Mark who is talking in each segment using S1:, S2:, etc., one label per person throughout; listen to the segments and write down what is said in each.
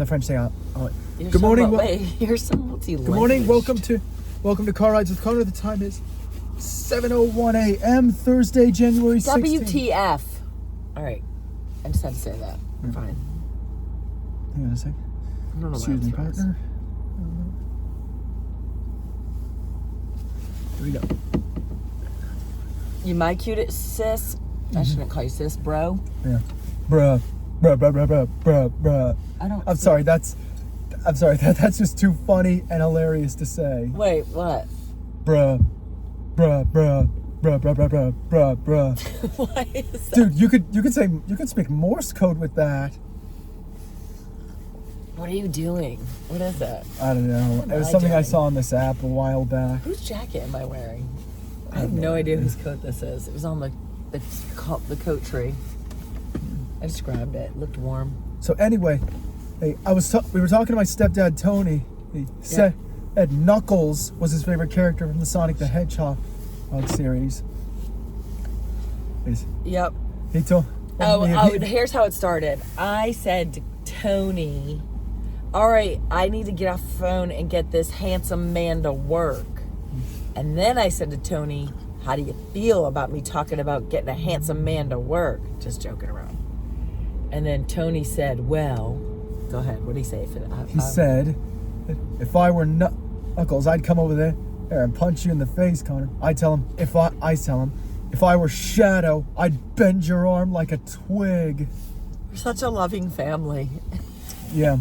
S1: The French say,
S2: good morning. You're so multi-language.
S1: Good morning. Welcome to Car Rides with Connor. The time is 7:01 a.m. Thursday, January 16th.
S2: WTF. All right. I just had to say that. I'm fine.
S1: Hang on a sec.
S2: I don't know
S1: Excuse me, partner. Here we go.
S2: You my cutest sis? I shouldn't call you sis, bro.
S1: Yeah. Bruh. I'm sorry, that's just too funny and hilarious to say.
S2: Wait, what?
S1: Bruh.
S2: Why is that?
S1: Dude, you could speak Morse code with that.
S2: What are you doing? What is that?
S1: I don't know. It was something I saw on this app a while back.
S2: Whose jacket am I wearing? I have no idea whose coat this is. It was on the coat tree. I just grabbed it. It looked warm.
S1: So anyway, hey, we were talking to my stepdad Tony. He said Ed Knuckles was his favorite character from the Sonic the Hedgehog series.
S2: Yep.
S1: He told.
S2: Here's how it started. I said to Tony, all right, I need to get off the phone and get this handsome man to work. And then I said to Tony, how do you feel about me talking about getting a handsome man to work? Just joking around. And then Tony said, well, go ahead. What did he say?
S1: He said, if I were Knuckles, I'd come over there and punch you in the face, Connor. I tell him, if I were Shadow, I'd bend your arm like a twig.
S2: You're such a loving family.
S1: Yeah.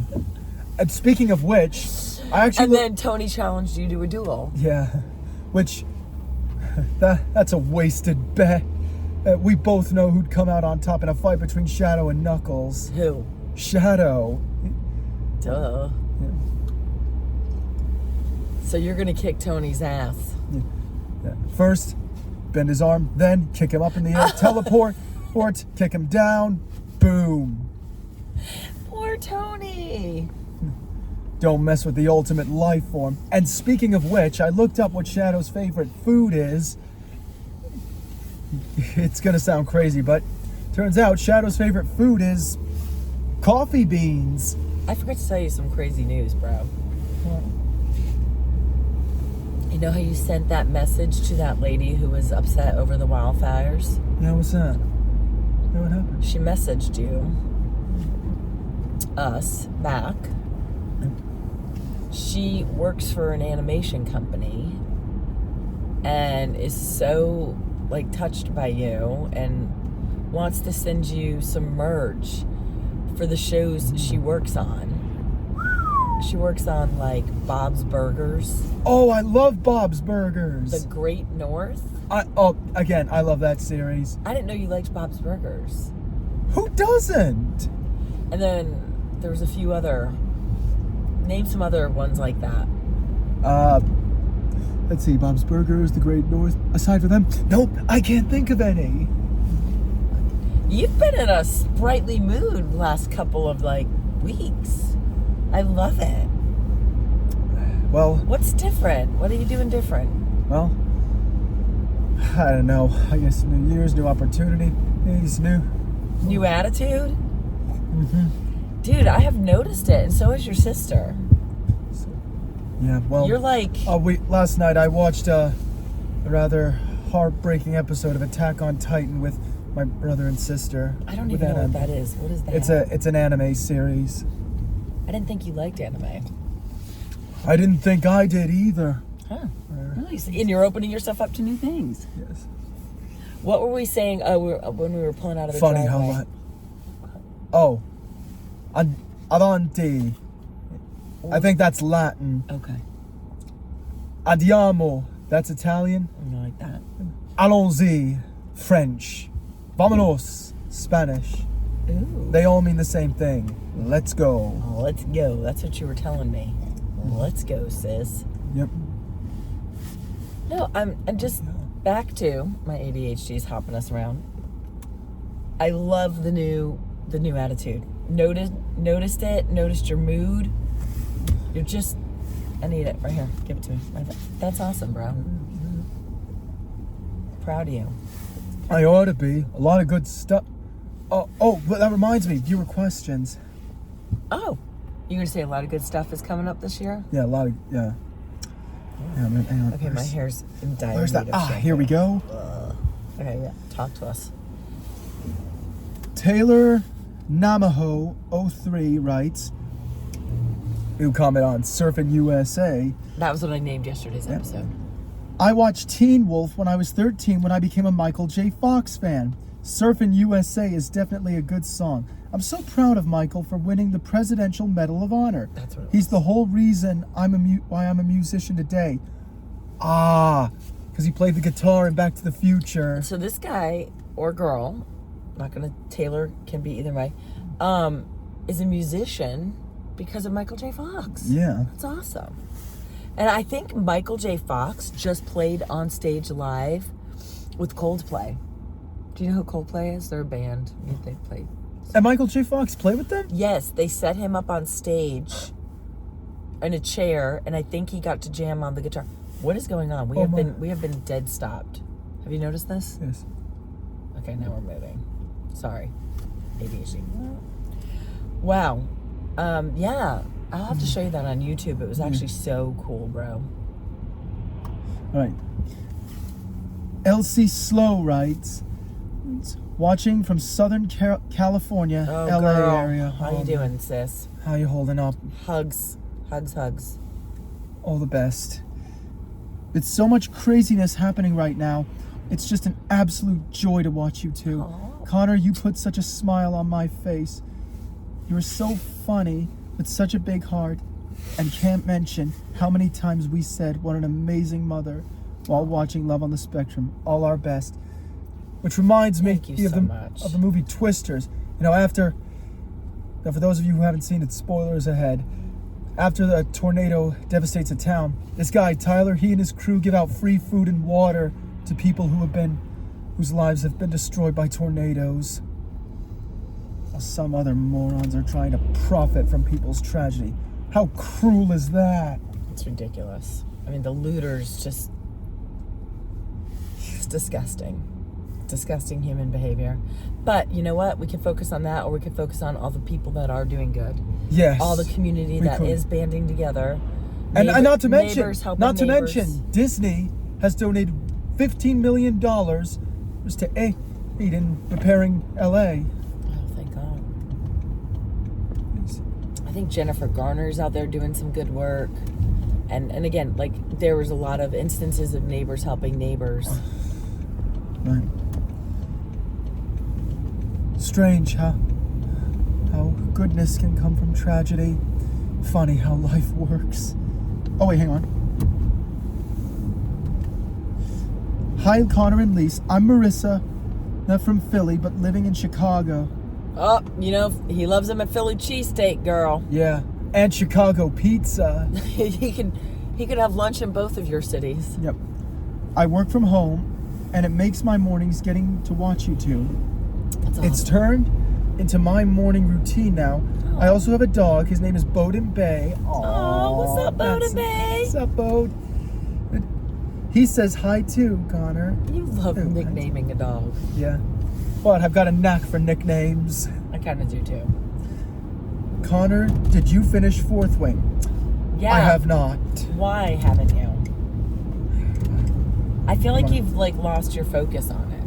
S1: And speaking of which,
S2: then Tony challenged you to a duel.
S1: Yeah. Which, that's a wasted bet. We both know who'd come out on top in a fight between Shadow and Knuckles.
S2: Who?
S1: Shadow.
S2: Duh.
S1: Yeah.
S2: So you're going to kick Tony's ass.
S1: Yeah. First, bend his arm, then kick him up in the air, teleport, kick him down, boom.
S2: Poor Tony.
S1: Don't mess with the ultimate life form. And speaking of which, I looked up what Shadow's favorite food is. It's gonna sound crazy, but turns out Shadow's favorite food is coffee beans.
S2: I forgot to tell you some crazy news, bro.
S1: What?
S2: You know how you sent that message to that lady who was upset over the wildfires?
S1: Yeah, what's that? Yeah, what happened?
S2: She messaged us back. She works for an animation company and is so touched by you and wants to send you some merch for the shows she works on. She works on Bob's Burgers.
S1: Oh, I love Bob's Burgers.
S2: The Great North.
S1: I love that series.
S2: I didn't know you liked Bob's Burgers.
S1: Who doesn't?
S2: And then there was a few other. Name some other ones like that.
S1: Let's see, Bob's Burgers, The Great North. Aside from them, nope, I can't think of any.
S2: You've been in a sprightly mood last couple of weeks. I love it.
S1: Well,
S2: what's different? What are you doing different?
S1: Well, I don't know. I guess New Year's, new opportunity.
S2: New attitude?
S1: Mm-hmm.
S2: Dude, I have noticed it, and so has your sister.
S1: Yeah, well,
S2: you're
S1: last night I watched a rather heartbreaking episode of Attack on Titan with my brother and sister.
S2: I don't even know what that is. What is that?
S1: It's an anime series.
S2: I didn't think you liked anime.
S1: I didn't think I did either.
S2: Huh. Nice. And you're opening yourself up to new things.
S1: Yes.
S2: What were we saying when we were pulling out of the
S1: Funny
S2: driveway?
S1: how much. Oh. Avanti. I think that's Latin.
S2: Okay.
S1: Andiamo. That's Italian.
S2: I like that.
S1: Allons-y. French. Vámonos. Spanish.
S2: Ooh.
S1: They all mean the same thing. Let's go.
S2: Oh, let's go. That's what you were telling me. Let's go, sis.
S1: Yep.
S2: No, I'm just back to my ADHD's hopping us around. I love the new attitude. Noticed it. Noticed your mood. You're just. I need it right here. Give it to me. Right there. That's awesome, bro. Proud of you.
S1: I ought to be. A lot of good stuff. Oh, but that reminds me. Viewer questions.
S2: Oh. You gonna say a lot of good stuff is coming up this year?
S1: Yeah, a lot of, yeah. Yeah, hang on.
S2: Okay, my hair's in dire
S1: Where's that?
S2: need of shampoo.
S1: Here we go.
S2: Okay, yeah. Talk to us.
S1: Taylor Namaho 03 writes, who comment on Surfing USA.
S2: That was what I named yesterday's episode.
S1: I watched Teen Wolf when I was 13 when I became a Michael J. Fox fan. Surfing USA is definitely a good song. I'm so proud of Michael for winning the Presidential Medal of Honor.
S2: That's what it
S1: He's
S2: was.
S1: the whole reason why I'm a musician today. Because he played the guitar in Back to the Future.
S2: So this guy or girl, not gonna Taylor can be either way, is a musician because of Michael J. Fox.
S1: Yeah.
S2: That's awesome. And I think Michael J. Fox just played on stage live with Coldplay. Do you know who Coldplay is? They're a band. They played.
S1: And Michael J. Fox played with them?
S2: Yes, they set him up on stage in a chair, and I think he got to jam on the guitar. What is going on? We have been dead stopped. Have you noticed this?
S1: Yes.
S2: Okay, now we're moving. Sorry. ADHD. Wow. Yeah. I'll have to show you that on YouTube. It was actually so cool, bro.
S1: All right. Elsie Slow writes, watching from Southern California,
S2: Oh,
S1: LA
S2: girl.
S1: area.
S2: How you doing, sis?
S1: How you holding up?
S2: Hugs. Hugs, hugs.
S1: All the best. With so much craziness happening right now, it's just an absolute joy to watch you two.
S2: Aw.
S1: Connor, you put such a smile on my face. You are so funny with such a big heart, and can't mention how many times we said what an amazing mother while watching Love on the Spectrum. All our best. Which reminds me
S2: Thank you
S1: of,
S2: so much.
S1: of the movie Twisters. You know, now for those of you who haven't seen it, spoilers ahead. After the tornado devastates a town, this guy, Tyler, he and his crew give out free food and water to people whose lives have been destroyed by tornadoes. While some other morons are trying to profit from people's tragedy. How cruel is that?
S2: It's ridiculous. I mean, the looters just... It's disgusting. Disgusting human behavior. But you know what? We can focus on that, or we can focus on all the people that are doing good.
S1: Yes.
S2: All the community that is banding together.
S1: And not to mention,
S2: neighbors helping neighbors.
S1: Disney has donated $15 million just to aid in repairing LA.
S2: Oh, thank God. I think Jennifer Garner's out there doing some good work. And again, like, there was a lot of instances of neighbors helping neighbors.
S1: Right. Strange, huh? How goodness can come from tragedy. Funny how life works. Oh, wait, hang on. Hi, Connor and Lise. I'm Marissa, not from Philly, but living in Chicago.
S2: Oh, you know, he loves them at Philly cheesesteak, girl.
S1: Yeah, and Chicago pizza.
S2: he could have lunch in both of your cities.
S1: Yep. I work from home, and it makes my mornings getting to watch you two.
S2: That's awesome.
S1: It's turned into my morning routine now. I also have a dog. His name is Bowden Bay.
S2: Oh, what's up, Bowden Bay?
S1: What's up, Bode? He says hi too, Connor.
S2: You love
S1: Ooh,
S2: nicknaming a dog.
S1: Yeah. But I've got a knack for nicknames.
S2: I kind of do too.
S1: Connor, did you finish Fourth Wing?
S2: Yeah.
S1: I have not.
S2: Why haven't you? I feel like
S1: Come on.
S2: you've lost your focus on it.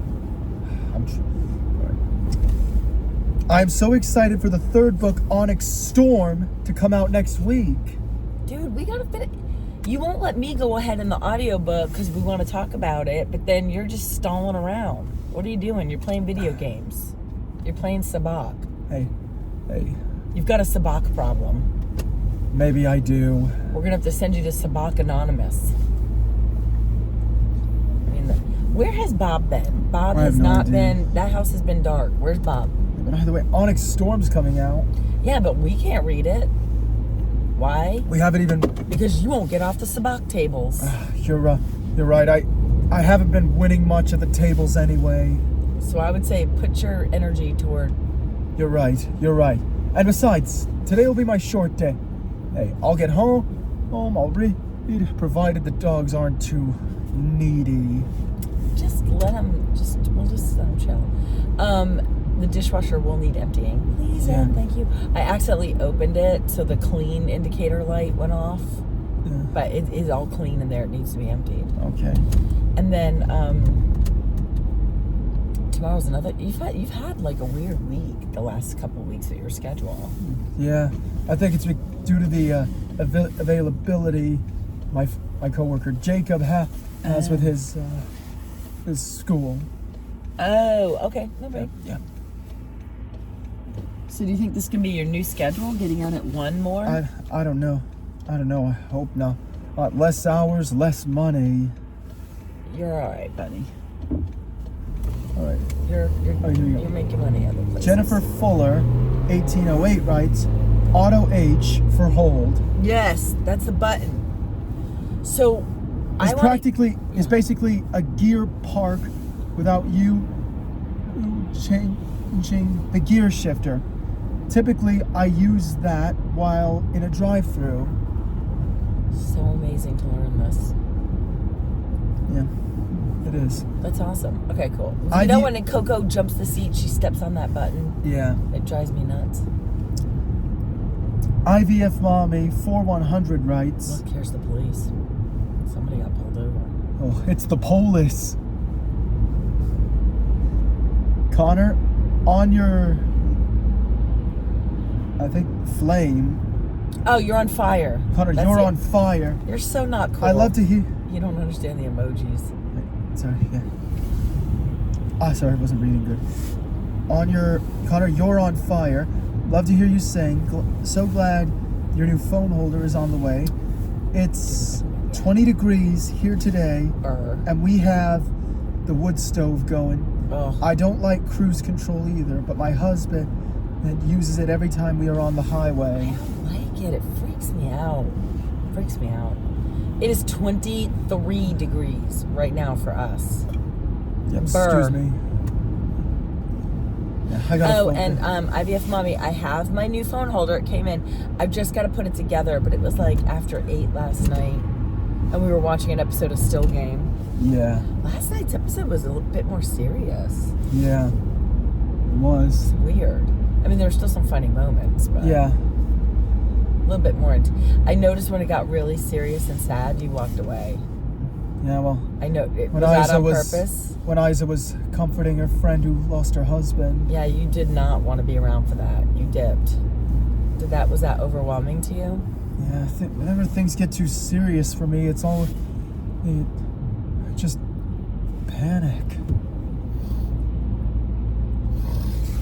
S1: I'm so excited for the third book, Onyx Storm, to come out next week.
S2: Dude, we gotta finish. You won't let me go ahead in the audiobook because we want to talk about it, but then you're just stalling around. What are you doing? You're playing video games. You're playing Sabak.
S1: Hey.
S2: You've got a Sabak problem.
S1: Maybe I do.
S2: We're gonna have to send you to Sabak Anonymous. I mean, where has Bob been? Bob
S1: I
S2: has
S1: have no
S2: not
S1: idea.
S2: been. That house has been dark. Where's Bob?
S1: But either way, Onyx Storm's coming out.
S2: Yeah, but we can't read it. Why?
S1: We haven't even...
S2: Because you won't get off the Sabak tables.
S1: You're right. I haven't been winning much at the tables anyway.
S2: So I would say put your energy toward...
S1: You're right. And besides, today will be my short day. Hey, I'll get home, I'll read, provided the dogs aren't too needy.
S2: We'll just let them chill. The dishwasher will need emptying. Please,
S1: Yeah.
S2: and thank you. I accidentally opened it, so the clean indicator light went off.
S1: Yeah.
S2: But it is all clean in there. It needs to be emptied.
S1: Okay.
S2: And then tomorrow's another. You've had like a weird week the last couple of weeks of your schedule.
S1: Yeah, I think it's due to the availability my coworker Jacob has with his school.
S2: Oh, okay. No break.
S1: Yeah.
S2: So do you think this can be your new schedule, getting out at 1 more?
S1: I don't know. I hope not. Less hours, less money.
S2: You're all right, buddy.
S1: All right.
S2: You're
S1: here you go.
S2: you're making money other places.
S1: Jennifer Fuller, 1808 writes, Auto H for hold.
S2: Yes, that's the button. So
S1: It's basically a gear park without you changing the gear shifter. Typically, I use that while in a drive-through.
S2: So amazing to learn this.
S1: Yeah, it is.
S2: That's awesome. Okay, cool. When Coco jumps the seat, she steps on that button.
S1: Yeah.
S2: It drives me nuts.
S1: IVF Mommy 4100 writes,
S2: Look, here's the police. Somebody got pulled over.
S1: oh, it's the police. Connor, on your, I think, flame.
S2: Oh, you're on fire.
S1: Connor,
S2: That's
S1: you're
S2: it.
S1: on fire.
S2: You're so not cool.
S1: I love to hear.
S2: You don't understand the emojis.
S1: Sorry, yeah. Sorry, I wasn't reading good. On your, Connor, you're on fire. Love to hear you sing. So glad your new phone holder is on the way. It's 20 degrees here today, and we have the wood stove going.
S2: Oh.
S1: I don't like cruise control either, but my husband uses it every time we are on the highway.
S2: I don't like it. It freaks me out. It is 23 degrees right now for us.
S1: Yep,
S2: Burr.
S1: excuse me. Yeah, I got
S2: and IVF Mommy, I have my new phone holder. It came in. I've just got to put it together, but it was like after 8 last night, and we were watching an episode of Still Game.
S1: Yeah.
S2: Last night's episode was a little bit more serious.
S1: Yeah. It was.
S2: It's weird. I mean, there were still some funny moments, but
S1: Yeah.
S2: a little bit more. I noticed when it got really serious and sad, you walked away.
S1: Yeah, well.
S2: I know. Was
S1: When
S2: that
S1: Isa
S2: on
S1: was
S2: purpose?
S1: when Isa was comforting her friend who lost her husband.
S2: Yeah, you did not want to be around for that. You dipped. Was that overwhelming to you?
S1: Yeah, whenever things get too serious for me, it's all I just panic.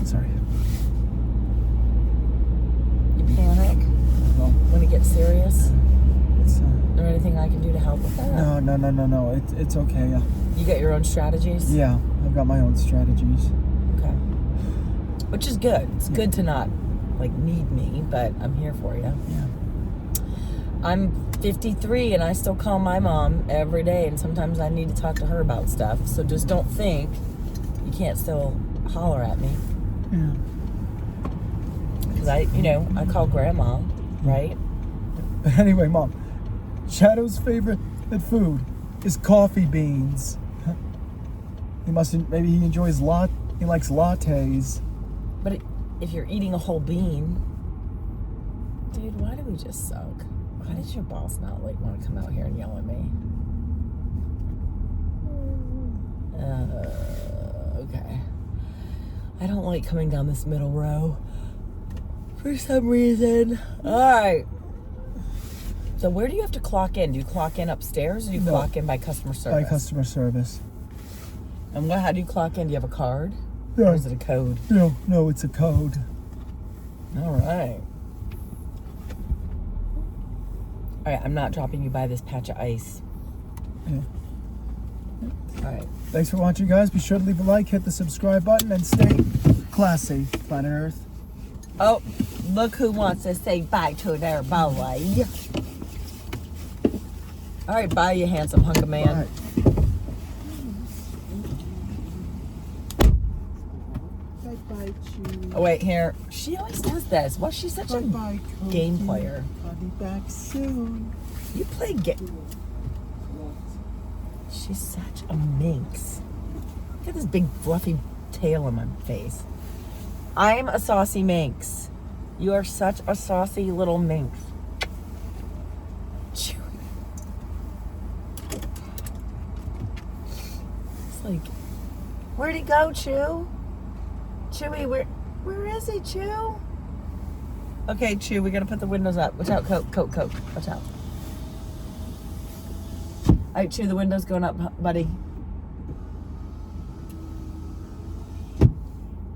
S1: Sorry.
S2: You panic
S1: Well,
S2: when it gets serious?
S1: it's
S2: Is there anything I can do to help with that?
S1: no. It's okay.
S2: You got your own strategies?
S1: Yeah, I've got my own strategies.
S2: Okay. Which is good. It's good to not need me, but I'm here for you.
S1: Yeah.
S2: I'm 53 and I still call my mom every day, and sometimes I need to talk to her about stuff. So just don't think you can't still holler at me.
S1: Yeah.
S2: Because I call grandma, right?
S1: But anyway, Mom, Shadow's favorite food is coffee beans. Maybe he enjoys he likes lattes.
S2: But if you're eating a whole bean, dude, why do we just suck? Why did your boss not want to come out here and yell at me? Okay. I don't like coming down this middle row for some reason. All right. So where do you have to clock in? Do you clock in upstairs, or do you clock in by customer service?
S1: By customer service.
S2: And how do you clock in? Do you have a card?
S1: No.
S2: Or is it a code?
S1: No, it's a code.
S2: All right. All right, I'm not dropping you by this patch of ice.
S1: Yeah.
S2: All right.
S1: Thanks for watching, guys. Be sure to leave a like, hit the subscribe button, and stay classy, Planet Earth.
S2: Oh, look who wants to say bye to their boy. All right, bye, you handsome hunk of man.
S1: All right. Bye-bye, Chewie.
S2: Oh, wait, here. She always does this. Well, she's such a game player.
S1: I'll be back soon.
S2: You play game. She's such a minx. Look at this big fluffy tail on my face. I'm a saucy minx. You are such a saucy little minx. Chewy. It's like, where'd he go, Chew? Chewy, where is he, Chew? Okay, Chew, we gotta put the windows up. Watch out, Coke. Watch out. All right, Chew, the window's going up, buddy.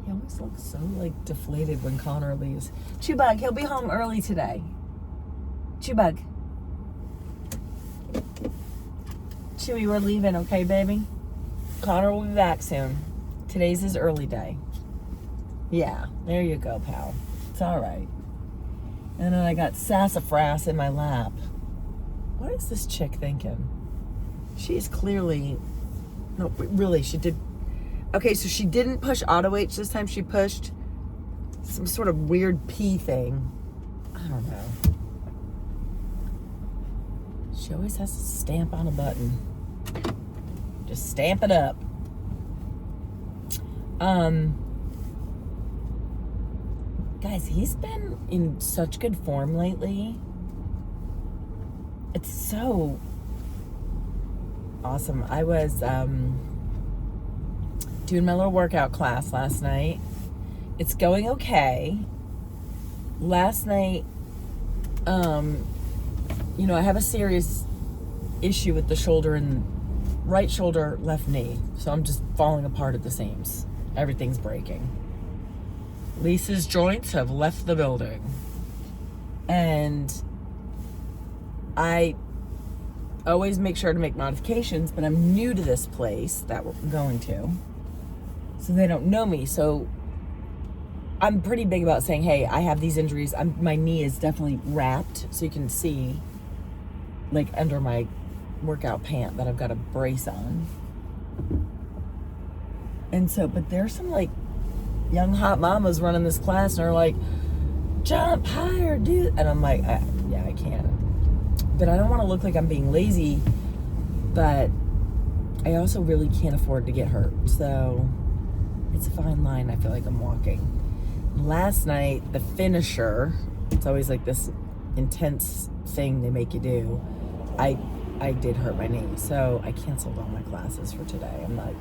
S2: He always looks so, like, deflated when Connor leaves. Chewbug, he'll be home early today. Chewbug. Chewy, we're leaving, okay, baby? Connor will be back soon. Today's his early day. Yeah, there you go, pal. It's all right. And then I got sassafras in my lap. What is this chick thinking? She's clearly... No, really, she did... Okay, so she didn't push auto H this time. She pushed some sort of weird P thing. I don't know. She always has to stamp on a button. Just stamp it up. Guys, he's been in such good form lately. It's so awesome. I was doing my little workout class last night. It's going okay. Last night, you know, I have a serious issue with the shoulder and right shoulder, left knee. So I'm just falling apart at the seams. Everything's breaking. Lisa's joints have left the building. And I always make sure to make modifications, but I'm new to this place that we're going to. So they don't know me. So I'm pretty big about saying, hey, I have these injuries. My knee is definitely wrapped. So you can see, like, under my workout pant that I've got a brace on. And so, but there's some, like, young hot mamas running this class and are like, jump higher, dude. And I'm like, yeah, I can. But I don't want to look like I'm being lazy, but I also really can't afford to get hurt. So it's a fine line I feel like I'm walking. Last night, the finisher, it's always like this intense thing they make you do. I did hurt my knee, so I canceled all my classes for today. I'm like,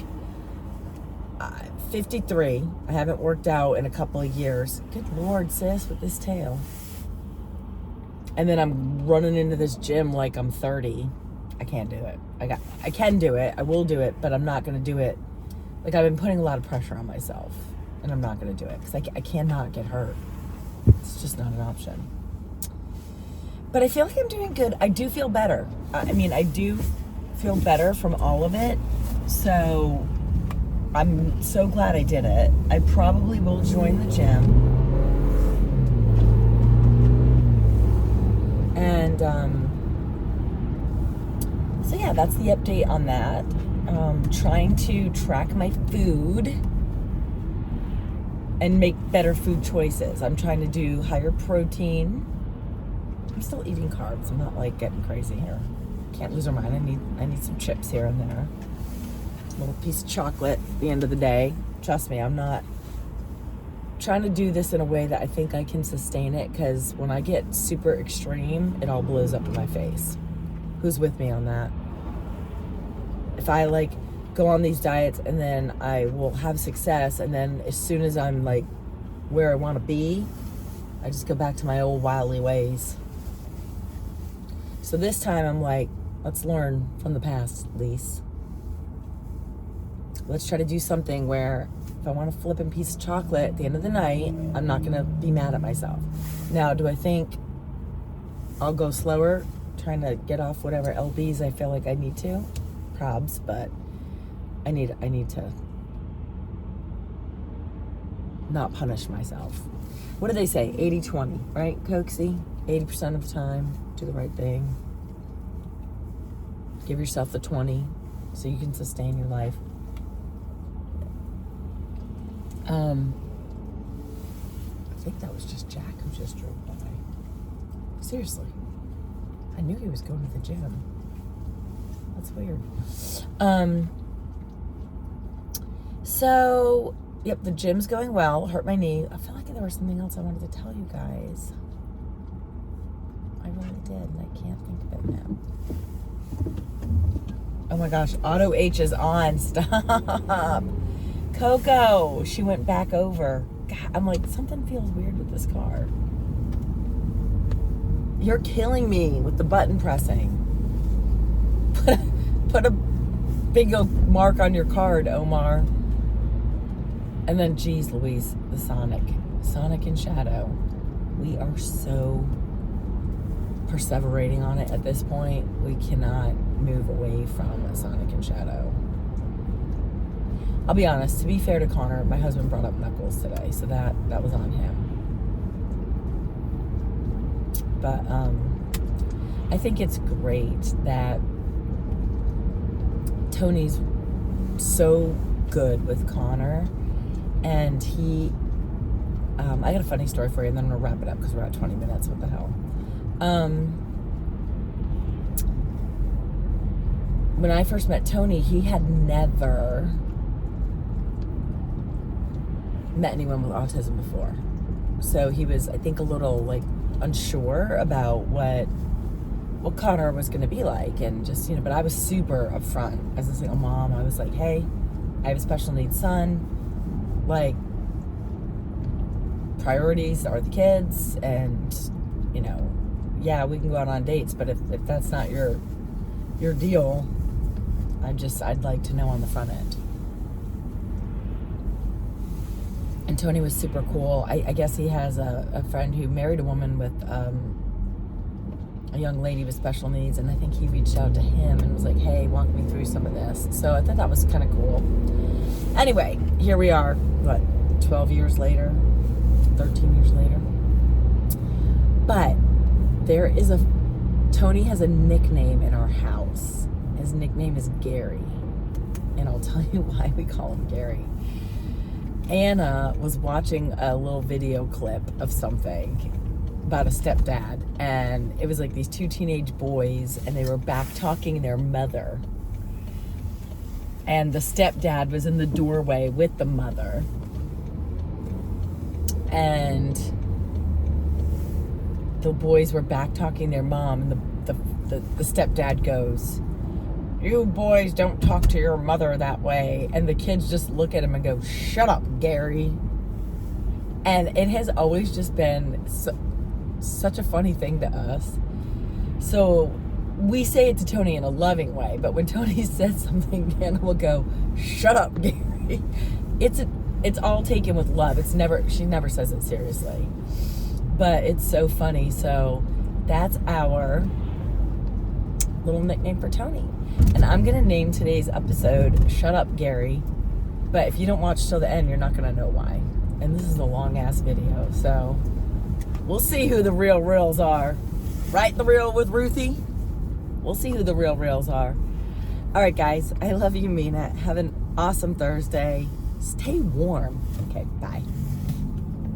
S2: 53. I haven't worked out in a couple of years. Good Lord, sis, with this tail. And then I'm running into this gym like I'm 30. I can't do it. I can do it. I will do it, but I'm not going to do it. Like, I've been putting a lot of pressure on myself, and I'm not going to do it because I cannot get hurt. It's just not an option. But I feel like I'm doing good. I do feel better. I mean, I do feel better from all of it. So I'm so glad I did it. I probably will join the gym. And so yeah, that's the update on that. Trying to track my food and make better food choices. I'm trying to do higher protein. I'm still eating carbs. I'm not like getting crazy here. Can't lose our mind. I need some chips here and there. A little piece of chocolate at the end of the day. Trust me, I'm not trying to do this in a way that I think I can sustain it, because when I get super extreme, it all blows up in my face. Who's with me on that? If I like go on these diets and then I will have success, and then as soon as I'm like where I want to be, I just go back to my old wily ways. So this time I'm like, let's learn from the past, Lise. Let's try to do something where if I want a flipping piece of chocolate at the end of the night, I'm not going to be mad at myself. Now, do I think I'll go slower trying to get off whatever LBs I feel like I need to? Probs, but I need to not punish myself. What do they say? 80-20, right, Cokesy? 80% of the time, do the right thing. Give yourself the 20 so you can sustain your life. I think that was just Jack who just drove by. Seriously. I knew he was going to the gym. That's weird. So Yep, the gym's going well. Hurt my knee. I feel like there was something else I wanted to tell you guys. I really did, and I can't think of it now. Oh my gosh, Auto H is on. Stop. Coco, she went back over. God, I'm like, something feels weird with this car. You're killing me with the button pressing. Put a big old mark on your card, Omar. And then, geez Louise, the Sonic and Shadow. We are so perseverating on it at this point. We cannot move away from a Sonic and Shadow. I'll be honest, to be fair to Connor, my husband brought up Knuckles today, so that was on him. But I think it's great that Tony's so good with Connor, and he I got a funny story for you, and then I'm gonna wrap it up because we're at 20 minutes. What the hell? When I first met Tony, he had never met anyone with autism before, so he was, I think, a little like unsure about what Connor was going to be like, and just, you know, but I was super upfront as a single mom. I was like, hey, I have a special needs son, like, priorities are the kids, and, you know, yeah, we can go out on dates, but if that's not your deal, I'd like to know on the front end. And Tony was super cool. I guess he has a friend who married a woman with a young lady with special needs, and I think he reached out to him and was like, hey, walk me through some of this. So I thought that was kind of cool. Anyway, here we are, 12 years later, 13 years later. But Tony has a nickname in our house. His nickname is Gary, and I'll tell you why we call him Gary. Anna was watching a little video clip of something about a stepdad, and it was like these two teenage boys, and they were back talking their mother, and the stepdad was in the doorway with the mother, and the boys were back talking their mom, and the stepdad goes, you boys don't talk to your mother that way. And the kids just look at him and go, shut up, Gary. And it has always just been such a funny thing to us. So we say it to Tony in a loving way, but when Tony says something, Anna will go, shut up, Gary. It's all taken with love. She never says it seriously, but it's so funny. So that's our little nickname for Tony. And I'm going to name today's episode Shut Up, Gary. But if you don't watch till the end, you're not going to know why. And this is a long-ass video, so we'll see who the real reals are. Right, The Real with Ruthie? We'll see who the real reals are. All right, guys. I love you, mean it. Have an awesome Thursday. Stay warm. Okay, bye.